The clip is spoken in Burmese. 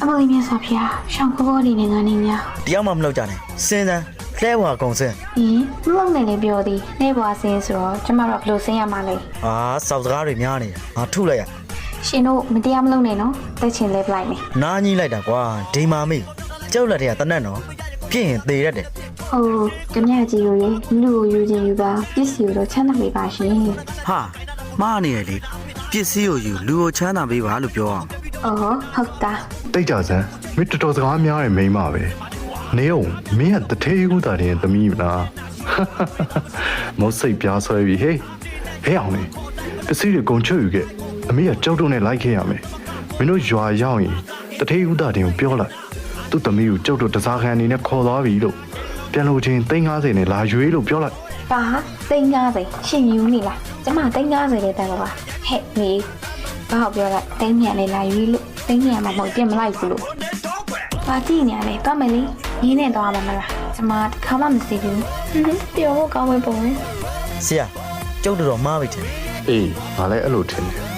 အမလေးမြတ်စွာဘုရားရှောင်းခေါ်နေနေငါနေများ တယောက်မှမလုပ်ကြနဲ့စဉ်းစမ်းလဲဝါကုန်စင် ဟင်မလောက်နဲ့လည်းပြောသည်နေဘွားစင်းဆိုတော့ကျမတို့ဘလို့စင်းရမှာလဲ ဟာစောက်စကားတွေများနေတာငါထုလိုက်ရ ရှင်တို့မတရားမလုပ်နဲ့နော်တက်ချင်လဲပလိုက်မယ် နားကြီးလိုက်တာကွာဒီမာမေကျောက်လက်တွေကတနတ်နော်ပြင်းရင်သေရတယ် ဟုတ်တမရကြီးကိုရေလူကိုယူခြင်းယူပါပစ္စည်းကိုတော့ချမ်းသာပေးပါရှင် ဟာမှားနေရလေပစ္စည်းကိုယူလူကိုချမ်းသာပေးပါလို့ပြောအောင် အော်ဟုတ်တာ တိတ်ကြစမ်းမင်းတော်တော်စကားများတယ်မိန်းမပဲနေအောင်မင်းကတထေးကူတာတဲ့သမီးမလားမဟုတ်စိတ်ပြားဆွဲပြီဟေးအောင်လေပစ္စည်းတွေကုန်ချွတ်ယူခဲ့အမေကကြောက်တုံးနဲ့လိုက်ခဲ့ရမယ်မင်းတို့ရွာရောက်ရင်တထေးကူတာတင်ကိုပြောလိုက်သူ့သမီးကိုကြောက်တော့တစားခံအနေနဲ့ခေါ်သွားပြီလို့ပြန်လို့ချင်း350နဲ့လာရွေးလို့ပြောလိုက် ပါ350ရှင်ယူနေလားကျမ350လေးတန်တော့ပါဟဲ့မေဘာပြောလိုက်300နဲ့လာယူလို့300မှမဟုတ်ပြင်မလိုက်ဘူးလို့ပါကြည့်နေရလေတော့မယ်လေရင်းနဲ့တော့မှာမလားကျမတစ်ခါမှမသိဘူးပြောဖို့ကောင်းပဲပုံပဲ ဆရာကျုပ်တော်တော်မှားပြီထင်တယ် အေးငါလည်းအဲ့လိုထင်တယ်